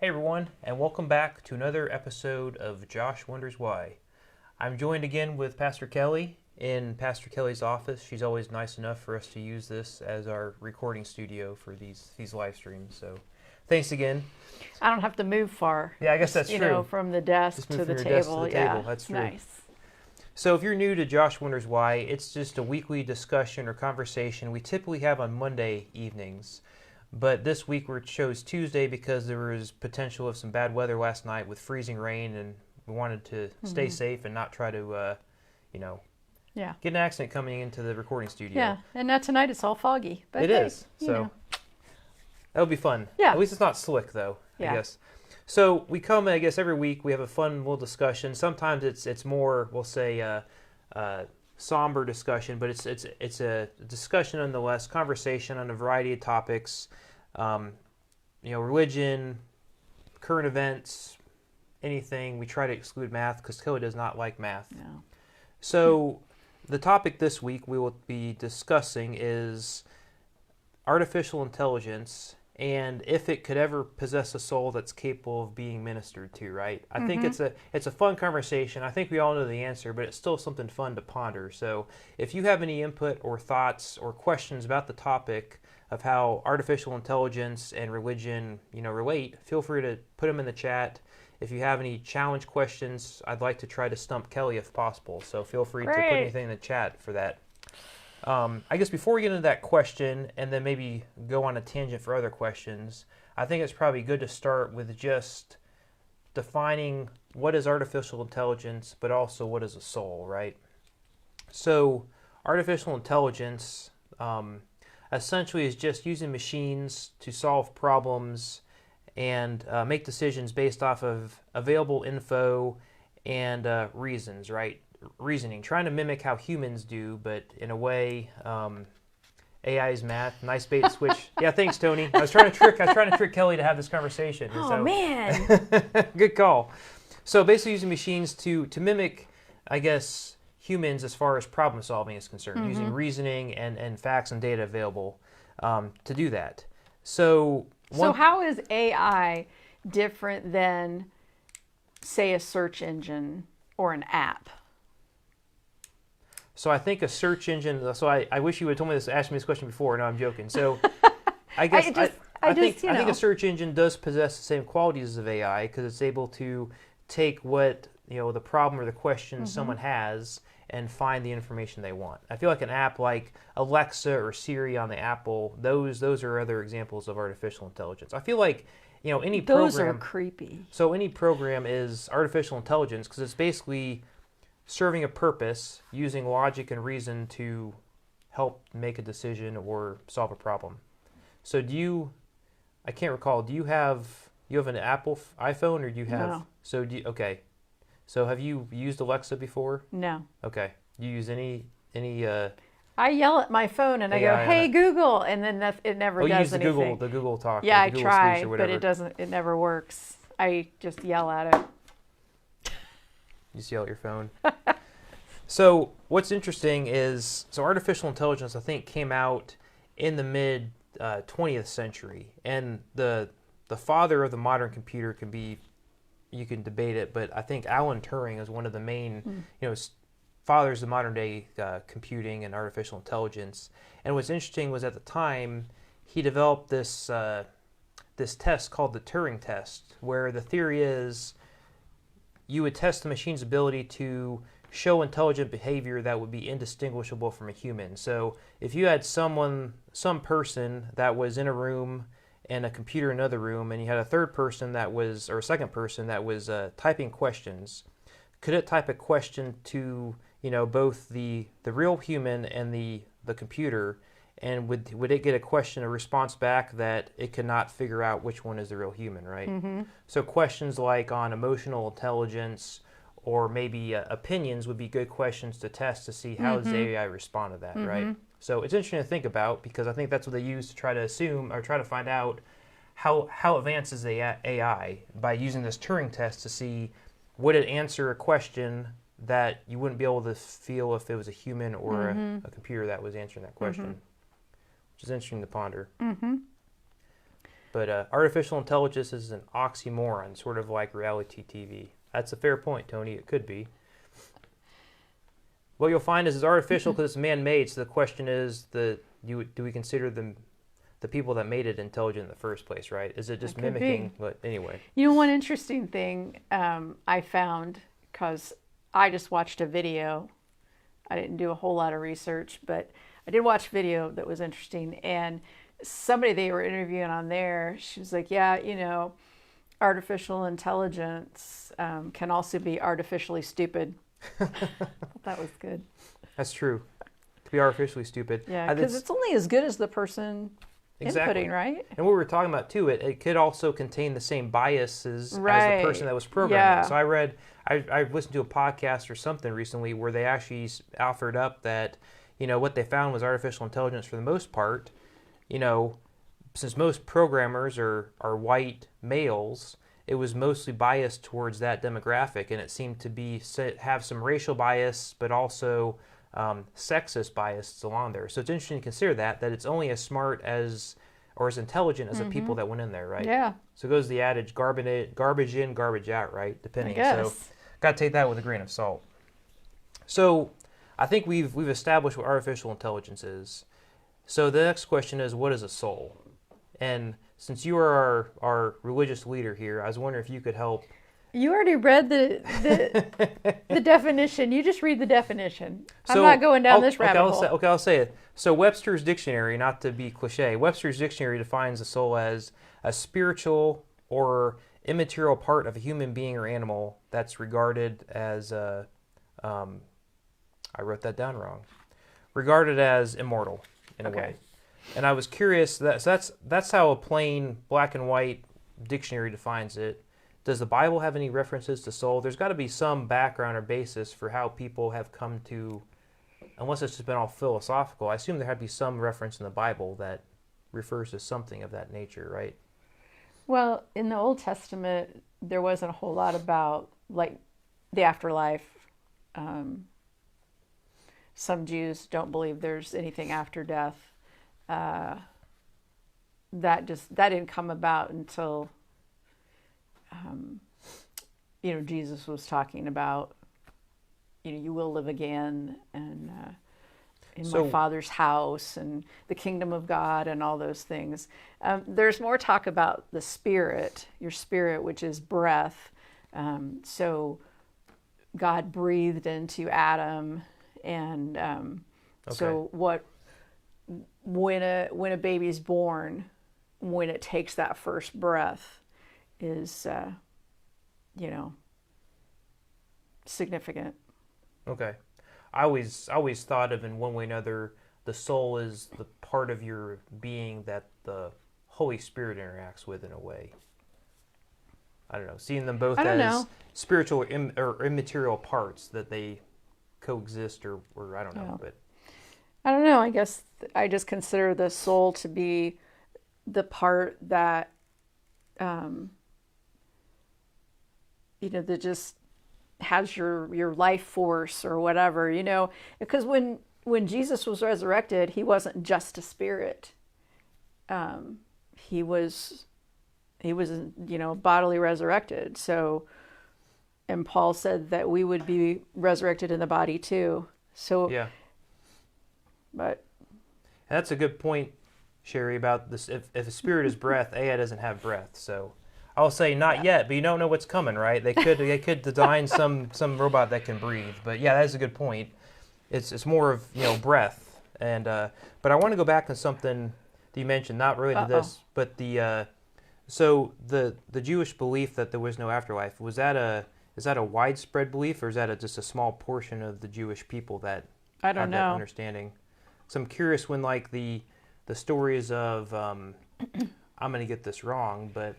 Hey everyone, and welcome back to another episode of Josh Wonders Why. I'm joined again with Pastor Kelly in Pastor Kelly's office. She's always nice enough for us to use this as our recording studio for these live streams. So, thanks again. I don't have to move far. Yeah, I guess that's you true. know, from the desk Just move to from the your desk table. to the Yeah, table. That's true. nice. So if you're new to Josh Wonders Why, it's just a weekly discussion or conversation we typically have on Monday evenings. But this week we chose Tuesday because there was potential of some bad weather last night with freezing rain, and we wanted to stay safe and not try to, Yeah. get an accident coming into the recording studio. Yeah, and now tonight it's all foggy. But It hey, is. you So know. that'll be fun. Yeah. At least it's not slick though, Yeah. I guess. So we come, I guess, every week. We have a fun little discussion. Sometimes it's more, we'll say, somber discussion, but it's a discussion nonetheless, conversation on a variety of topics, religion, current events, anything. We try to exclude math because Kelly does not like math. No. So the topic this week we will be discussing is artificial intelligence and if it could ever possess a soul that's capable of being ministered to, right? I think it's a fun conversation. I think we all know the answer, but it's still something fun to ponder. So if you have any input or thoughts or questions about the topic of how artificial intelligence and religion, relate, feel free to put them in the chat. If you have any challenge questions, I'd like to try to stump Kelly if possible. So feel free to put anything in the chat for that. I guess before we get into that question and then maybe go on a tangent for other questions, I think it's probably good to start with just defining what is artificial intelligence, but also what is a soul, right? So artificial intelligence essentially is just using machines to solve problems and make decisions based off of available info and reasons, right? Reasoning, trying to mimic how humans do, but in a way, AI is math. Nice bait and switch. Yeah, thanks, Tony. I was trying to trick Kelly to have this conversation. Oh, man. Good call. So basically, using machines to mimic, I guess, humans as far as problem solving is concerned, using reasoning and facts and data available to do that. So how is AI different than, say, a search engine or an app? So I think a search engine. So I wish you would have told me this, asked me this question before. No, I'm joking. So I guess I think a search engine does possess the same qualities of AI because it's able to take what the problem or the question someone has and find the information they want. I feel like an app like Alexa or Siri on the Apple, those are other examples of artificial intelligence. I feel like any program. Those are creepy. So any program is artificial intelligence because it's basically serving a purpose, using logic and reason to help make a decision or solve a problem. So I can't recall, do you have an Apple iPhone or do you have? No. So okay. So have you used Alexa before? No. Okay. Do you use any I yell at my phone and I go, "Hey Google," and then it never does you use anything. the Google Talk. Yeah, the I Google try, Speech or but whatever. it never works. I just yell at it. You just yell at your phone. So what's interesting is, artificial intelligence, I think, came out in the mid 20th century, and the father of the modern computer you can debate it, but I think Alan Turing is one of the main, fathers of modern day computing and artificial intelligence. And what's interesting was at the time he developed this test called the Turing test, where the theory is you would test the machine's ability to show intelligent behavior that would be indistinguishable from a human. So if you had some person that was in a room and a computer in another room, and you had a third person or a second person that was typing questions, could it type a question to both the real human and the computer, and would it get a response back that it could not figure out which one is the real human, right? Mm-hmm. So questions like on emotional intelligence or maybe opinions would be good questions to test to see how does the AI respond to that, right? So it's interesting to think about because I think that's what they use to try to assume or try to find out how advanced is the AI by using this Turing test to see would it answer a question that you wouldn't be able to feel if it was a human or a computer that was answering that question, which is interesting to ponder. But artificial intelligence is an oxymoron, sort of like reality TV. That's a fair point, Tony. It could be. What you'll find is it's artificial because it's man-made. So the question is, do we consider the people that made it intelligent in the first place, right? Is it just mimicking? But anyway. You know, one interesting thing I found, because I just watched a video. I didn't do a whole lot of research, but I did watch a video that was interesting. And somebody they were interviewing on there, she was like, yeah, you know, artificial intelligence can also be artificially stupid. That was good. That's true. To be artificially stupid. Yeah, because it's only as good as the person inputting, right? And what we were talking about too, it could also contain the same biases Right. as the person that was programming. Yeah. So I listened to a podcast or something recently where they actually offered up that, you know, what they found was artificial intelligence for the most part, you know, since most programmers are white males, it was mostly biased towards that demographic, and it seemed to have some racial bias, but also sexist bias along there. So it's interesting to consider that it's only as smart as or as intelligent as the people that went in there, right? Yeah. So it goes the adage, garbage in, garbage out, right? Depending. I guess. So got to take that with a grain of salt. So I think we've established what artificial intelligence is. So the next question is, what is a soul? And since you are our religious leader here, I was wondering if you could help. You already read the definition. You just read the definition. I'm So, not going down this rabbit hole. I'll say it. So Webster's dictionary, not to be cliche, Webster's dictionary defines the soul as a spiritual or immaterial part of a human being or animal that's regarded as I wrote that down wrong. Regarded as immortal in a way. And I was curious. That's how a plain black and white dictionary defines it. Does the Bible have any references to soul? There's got to be some background or basis for how people have come to, unless it's just been all philosophical. I assume there had to be some reference in the Bible that refers to something of that nature, right? Well, in the Old Testament, there wasn't a whole lot about like the afterlife. Some Jews don't believe there's anything after death. That didn't come about until Jesus was talking about, you will live again, and in my Father's house, and the kingdom of God, and all those things. There's more talk about the spirit, your spirit, which is breath. So God breathed into Adam, and so when a baby's born, when it takes that first breath, is significant. Okay. I always thought of, in one way or another, the soul is the part of your being that the Holy Spirit interacts with in a way. I don't know. Seeing them both as spiritual or immaterial parts, that they coexist, or I don't know. But I don't know. I guess I just consider the soul to be the part that that just has your life force or whatever, because when Jesus was resurrected, he wasn't just a spirit. He was bodily resurrected. So, and Paul said that we would be resurrected in the body too. So yeah. But and that's a good point, Sherry, about this. If a spirit is breath, Aya doesn't have breath. So I'll say not yet, but you don't know what's coming, right? They could design some robot that can breathe. But yeah, that's a good point. It's more of breath. And but I want to go back to something that you mentioned, not related to this, but so the Jewish belief that there was no afterlife, is that a widespread belief, or is that just a small portion of the Jewish people that I don't have know that understanding? So I'm curious when the stories of I'm going to get this wrong, but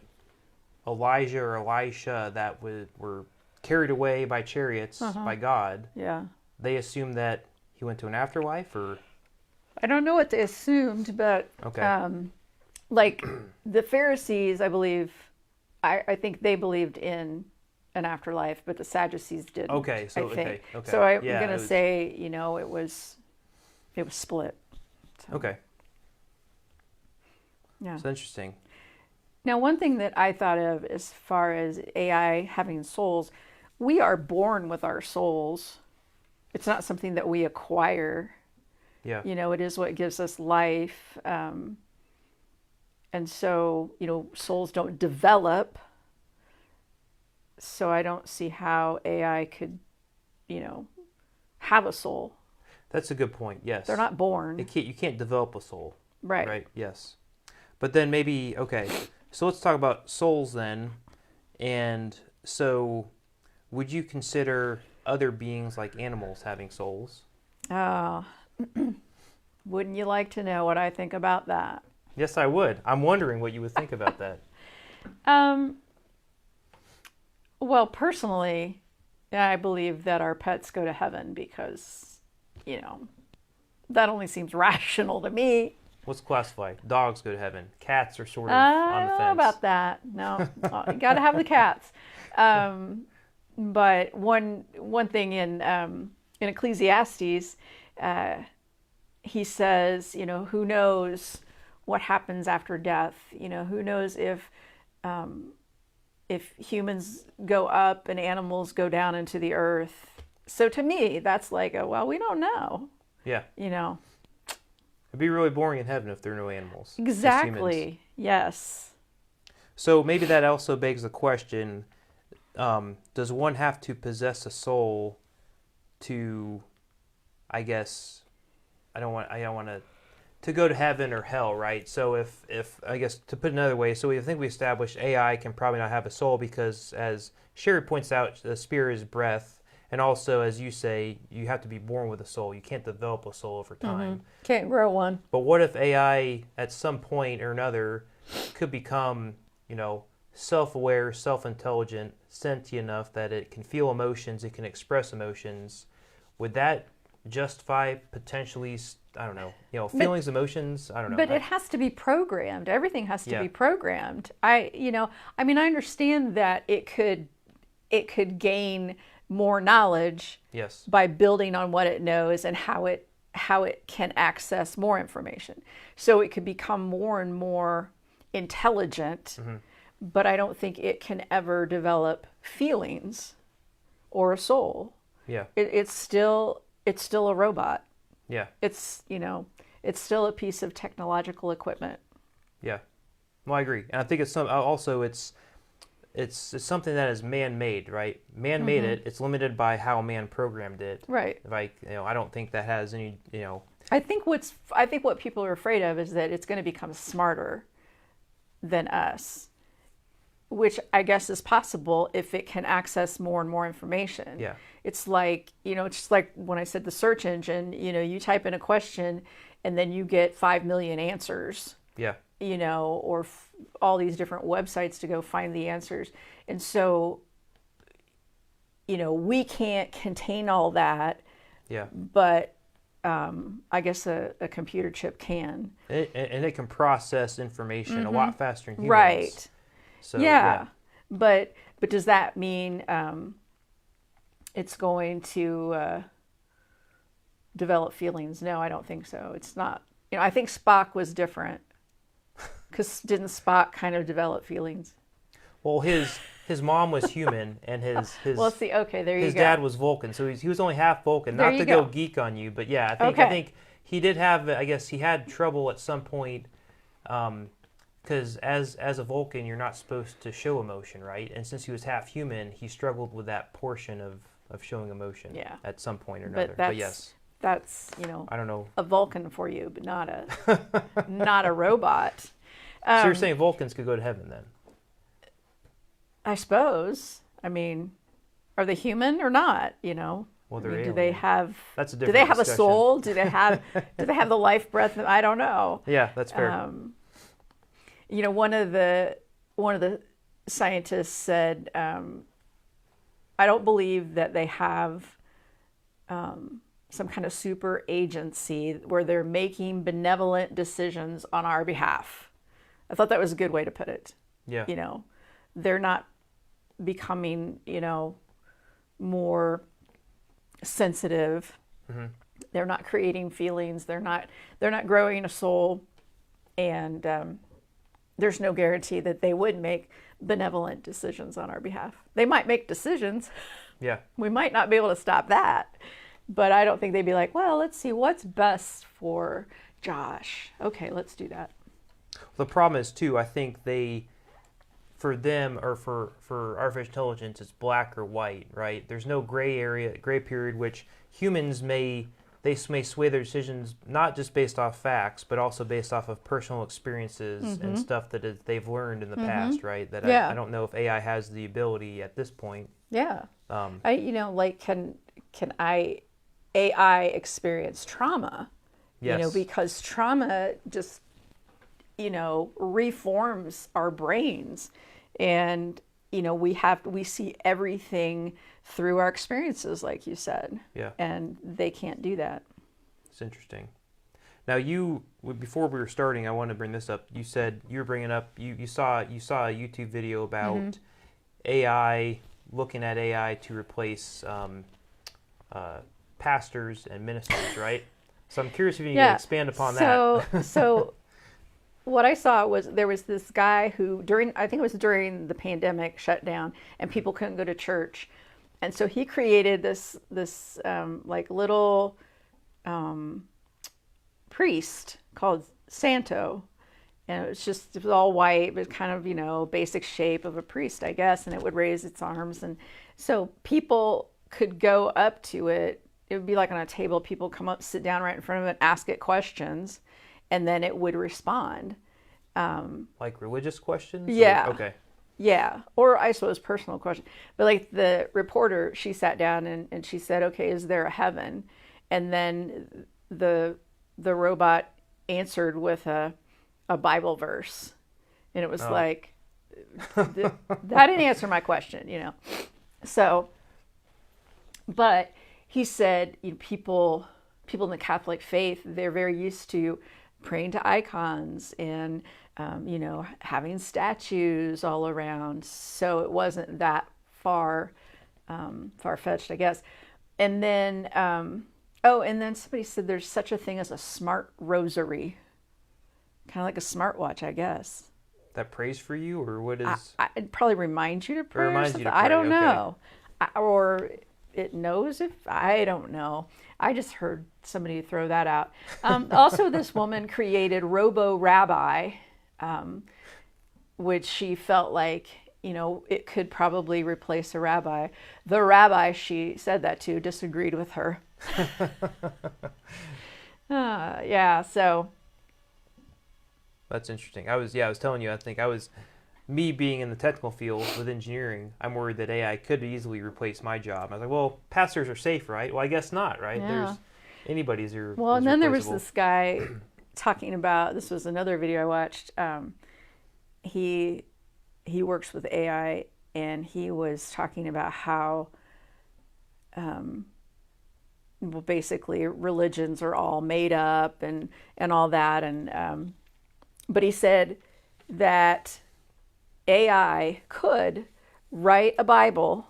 Elijah or Elisha that were carried away by chariots by God. Yeah. They assumed that he went to an afterlife, or I don't know what they assumed, but like the Pharisees, I believe, I think they believed in an afterlife, but the Sadducees didn't. Okay, so I think. okay. So I'm gonna say, it was split. So. Okay. Yeah. It's interesting. Now, one thing that I thought of as far as AI having souls, we are born with our souls. It's not something that we acquire. Yeah. It is what gives us life. And so, souls don't develop. So I don't see how AI could, have a soul. That's a good point. Yes. They're not born. You can't develop a soul. Right. Right. Yes. But then maybe, okay. So let's talk about souls then. And so would you consider other beings like animals having souls? Oh, wouldn't you like to know what I think about that? Yes, I would. I'm wondering what you would think about that. Well, personally, I believe that our pets go to heaven because, that only seems rational to me. What's classified? Dogs go to heaven. Cats are sort of I on the don't know fence. about that. No, you got to have the cats. But one thing in Ecclesiastes, he says, who knows what happens after death? Who knows if humans go up and animals go down into the earth. So to me, that's like, well, we don't know. Yeah. It'd be really boring in heaven if there are no animals. Exactly. Yes. So maybe that also begs the question, does one have to possess a soul to, I guess, I don't want to go to heaven or hell, right? So if I guess to put it another way, so I think we established AI can probably not have a soul because, as Sherry points out, the spirit is breath, and also, as you say, you have to be born with a soul. You can't develop a soul over time. Can't grow one. But what if AI, at some point or another, could become, self-aware, self-intelligent, sentient enough that it can feel emotions, it can express emotions? Would that justify potentially, I don't know, feelings, emotions? I don't know. But it has to be programmed. Everything has to be programmed. I understand that it could gain more knowledge by building on what it knows and how it can access more information. So it could become more and more intelligent, but I don't think it can ever develop feelings or a soul. Yeah. It's still a robot. Yeah. It's still a piece of technological equipment. Yeah. Well, I agree. And I think it's something that is man-made, right? Man made it. It's limited by how man programmed it. Right. Like, I don't think that has any, I think what people are afraid of is that it's going to become smarter than us, which I guess is possible if it can access more and more information. Yeah. It's like, it's just like when I said the search engine, you type in a question and then you get 5 million answers. Yeah. Or all these different websites to go find the answers. And so, we can't contain all that. Yeah. But I guess a computer chip can. And it can process information a lot faster than humans. Right. So, yeah. But does that mean it's going to develop feelings? No, I don't think so. It's not. I think Spock was different. Because didn't Spock kind of develop feelings? Well, his mom was human, and his well, see, okay, there you go. His dad was Vulcan, so he was only half Vulcan. Not to go geek on you, but yeah, I think he did have. I guess he had trouble at some point, because as a Vulcan, you're not supposed to show emotion, right? And since he was half human, he struggled with that portion of showing emotion. Yeah. At some point or another. But yes. That's I don't know. A Vulcan for you, but not a robot. So you're saying Vulcans could go to heaven then? I suppose. I mean, are they human or not? Well, they're do they have? That's a do different they have discussion. A soul? Do they have the life breath? I don't know. Yeah, that's fair. One of the scientists said, I don't believe that they have some kind of super agency where they're making benevolent decisions on our behalf. I thought that was a good way to put it. Yeah. They're not becoming, more sensitive. Mm-hmm. They're not creating feelings. They're not growing a soul. And there's no guarantee that they would make benevolent decisions on our behalf. They might make decisions. Yeah. We might not be able to stop that. But I don't think they'd be like, well, let's see what's best for Josh. Okay, let's do that. The problem is, too, I think for them, or for artificial intelligence, it's black or white, right? There's no gray period, which humans may sway their decisions not just based off facts, but also based off of personal experiences and stuff that they've learned in the past, right? That I don't know if AI has the ability at this point. Yeah. Can AI experience trauma? Yes. Because trauma just, reforms our brains. And, we see everything through our experiences, like you said. Yeah. And they can't do that. It's interesting. Now, before we were starting, I wanted to bring this up. You said you were bringing up, you saw a YouTube video about AI, looking at AI to replace pastors and ministers, right? So I'm curious if you can expand upon that. So what I saw was there was this guy who I think it was during the pandemic shutdown, and people couldn't go to church. And so he created this little priest called Santo. And it was all white. It was kind of, basic shape of a priest, I guess. And it would raise its arms. And so people could go up to it. It would be like on a table. People come up, sit down right in front of it, ask it questions, and then it would respond. Like religious questions? Yeah. Okay. Yeah. Or I suppose personal questions. But like the reporter, she sat down and she said, okay, is there a heaven? And then the robot answered with a Bible verse. And it was like, that didn't answer my question, So, but he said, people in the Catholic faith, they're very used to praying to icons and, having statues all around. So it wasn't that far-fetched, I guess. And then, and then somebody said there's such a thing as a smart rosary. Kind of like a smartwatch, I guess. That prays for you, or what is? It probably reminds you to pray. Or reminds you to pray. I don't know. Or it knows if, I don't know. I just heard somebody throw that out. Also, this woman created Robo Rabbi, which she felt like, it could probably replace a rabbi. The rabbi she said that to disagreed with her. So. That's interesting. I was telling you, I think me being in the technical field with engineering, I'm worried that AI could easily replace my job. I was like, well, pastors are safe, right? Well, I guess not, right? Yeah. Anybody's Well, and then there was this guy talking about, this was another video I watched. He works with AI, and he was talking about how, basically religions are all made up and all that. And, but he said that AI could write a Bible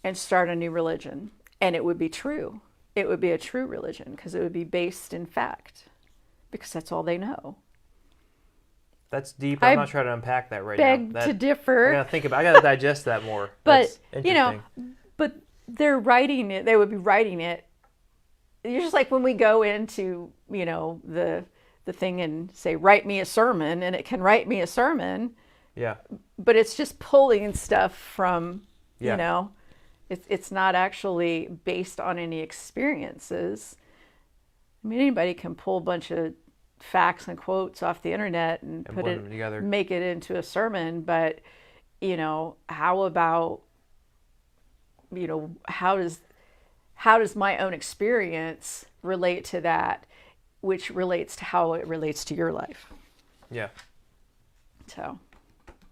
and start a new religion, and it would be true. It would be a true religion because it would be based in fact, because that's all they know. That's deep. I'm not trying to unpack that right now. Beg to differ. I gotta digest that more. But but they're writing it. They would be writing it. It's just like when we go into the thing and say, write me a sermon, and it can write me a sermon. Yeah. But it's just pulling stuff from, it's not actually based on any experiences. I mean, anybody can pull a bunch of facts and quotes off the internet and put it together, make it into a sermon. But, how about, how does my own experience relate to that? Which relates to how it relates to your life. Yeah. So.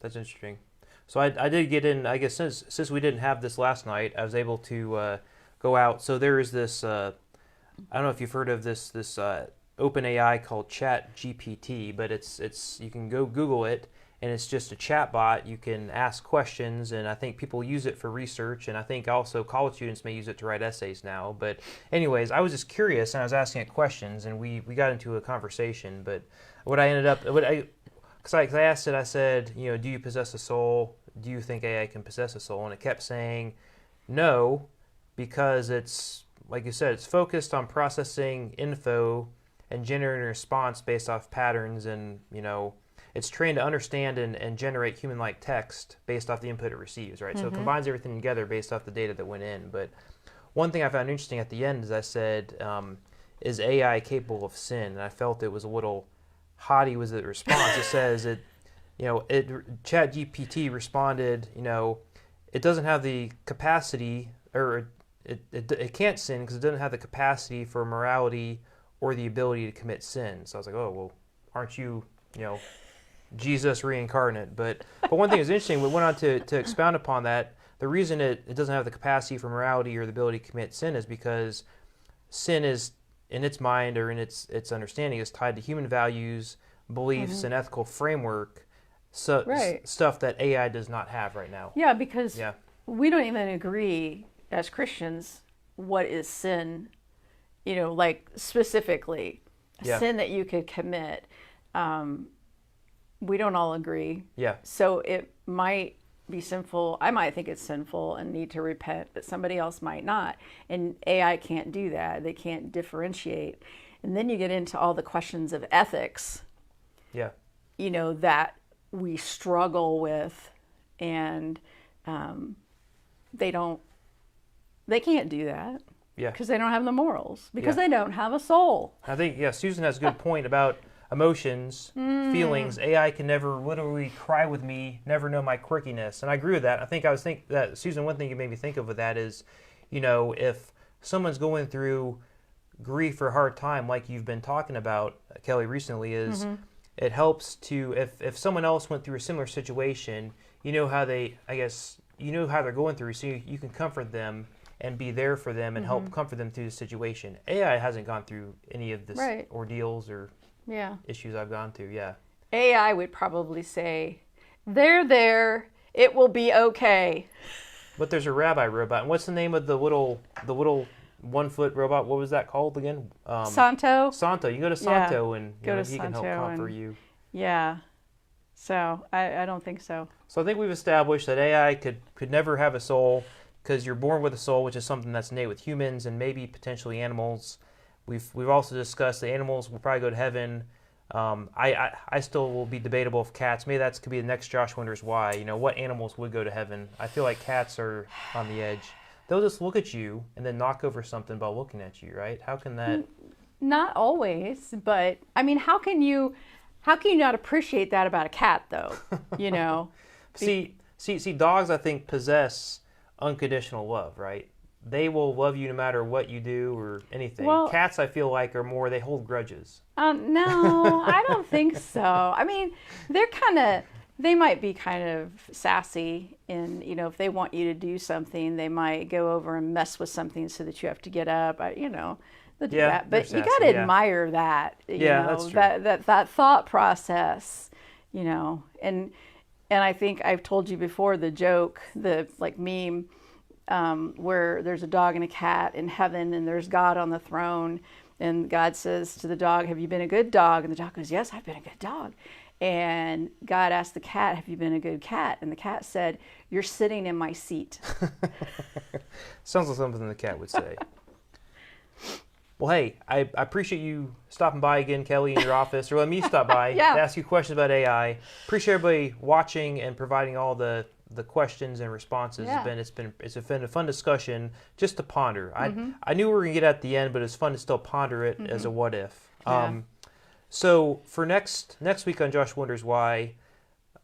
That's interesting. So I did get in, I guess, since we didn't have this last night, I was able to go out. So there is this, I don't know if you've heard of this OpenAI called ChatGPT, but it's you can go Google it, and it's just a chat bot. You can ask questions, and I think people use it for research, and I think also college students may use it to write essays now. But anyways, I was just curious, and I was asking it questions, and we got into a conversation. But because I asked it, I said, do you possess a soul? Do you think AI can possess a soul? And it kept saying no, because it's, like you said, it's focused on processing info and generating a response based off patterns, and it's trained to understand and generate human-like text based off the input it receives, right? So it combines everything together based off the data that went in. But one thing I found interesting at the end is I said, is AI capable of sin? And I felt it was a little haughty was the response. It says ChatGPT responded, it doesn't have the capacity, or it can't sin because it doesn't have the capacity for morality or the ability to commit sin. So I was like, oh, well, aren't you, Jesus reincarnate? But one thing is interesting, we went on to expound upon that. The reason it doesn't have the capacity for morality or the ability to commit sin is because sin is, in its mind or in its understanding, is tied to human values, beliefs, and ethical framework, stuff that AI does not have right now. Yeah, because we don't even agree as Christians what is sin, like specifically sin that you could commit. We don't all agree. Yeah. So it might be sinful. I might think it's sinful and need to repent, but somebody else might not. And AI can't do that. They can't differentiate. And then you get into all the questions of ethics. Yeah. That we struggle with, and they can't do that. Yeah. Because they don't have the morals. Because they don't have a soul. I think, Susan has a good point about emotions, feelings. AI can never literally cry with me, never know my quirkiness. And I agree with that. I think that, Susan, one thing you made me think of with that is, if someone's going through grief or hard time, like you've been talking about, Kelly, recently, is it helps to, if someone else went through a similar situation, how they're going through, so you can comfort them and be there for them and help comfort them through the situation. AI hasn't gone through any of this ordeals or issues I've gone through. Yeah. AI would probably say, there, it will be okay. But there's a rabbi robot. And what's the name of the little 1-foot robot? What was that called again? Santo. Santo. You go to Santo and he can help comfort you. Yeah. So I don't think so. So I think we've established that AI could never have a soul, because you're born with a soul, which is something that's innate with humans and maybe potentially animals. We've also discussed that animals will probably go to heaven. I still will be debatable if cats. Maybe that could be the next Josh Wonders Why. What animals would go to heaven? I feel like cats are on the edge. They'll just look at you and then knock over something by looking at you, right? How can that? Not always, but I mean, how can you not appreciate that about a cat, though? See, dogs, I think, possess unconditional love, right? They will love you no matter what you do or anything. Well, cats, I feel like, they hold grudges. No, I don't think so. I mean, they might be kind of sassy, and if they want you to do something, they might go over and mess with something so that you have to get up. They'll do that. But you got to admire that. That's true. That thought process. And I think I've told you before the joke, the meme. Where there's a dog and a cat in heaven, and there's God on the throne, and God says to the dog, "Have you been a good dog?" And the dog goes, "Yes, I've been a good dog." And God asked the cat, "Have you been a good cat?" And the cat said, "You're sitting in my seat." Sounds like something the cat would say. Well, hey, I appreciate you stopping by again, Kelly, in your office, or let me stop by to ask you questions about AI. Appreciate everybody watching and providing all the questions and responses. It's been a fun discussion just to ponder. I knew we were gonna get at the end, but it's fun to still ponder it as a what if. So for next week on Josh Wonders Why,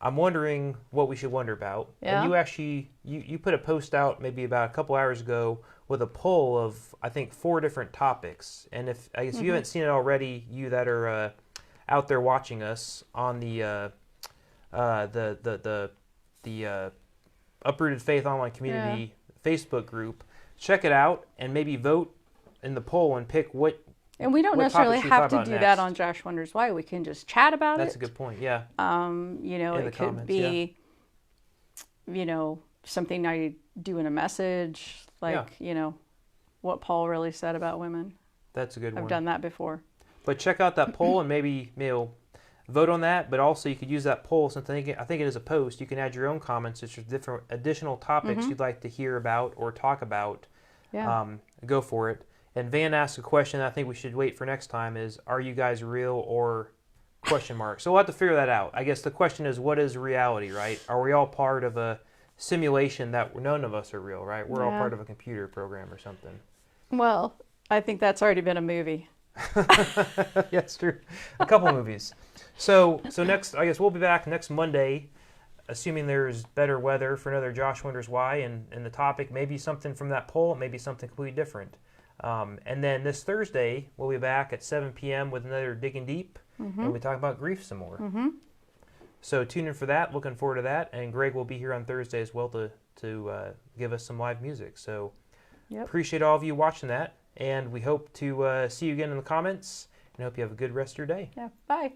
I'm wondering what we should wonder about. And you actually you put a post out maybe about a couple hours ago with a poll of, I think, 4 different topics. And if you haven't seen it already, you that are out there watching us on the Uprooted Faith Online Community Facebook group, check it out and maybe vote in the poll and pick what. And we don't necessarily have to do that on Josh Wonders Why. We can just chat about That's a good point. Yeah. It could be, something I do in a message, what Paul really said about women. That's a good one. I've done that before. But check out that poll and maybe vote on that, but also you could use that poll, since I think it is a post. You can add your own comments, it's just different additional topics you'd like to hear about or talk about. Yeah. Go for it. And Van asked a question I think we should wait for next time is, are you guys real or question mark? So we'll have to figure that out. I guess the question is, what is reality, right? Are we all part of a simulation that none of us are real, right? We're all part of a computer program or something. Well, I think that's already been a movie. Yeah, it's true. A couple movies. So next, I guess we'll be back next Monday, assuming there's better weather, for another Josh Wonders Why, and the topic may be something from that poll, maybe something completely different. And then this Thursday, we'll be back at 7 p.m. with another Digging Deep, and we'll talk about grief some more. So tune in for that. Looking forward to that. And Greg will be here on Thursday as well to give us some live music. So appreciate all of you watching that. And we hope to see you again in the comments, and hope you have a good rest of your day. Yeah, bye.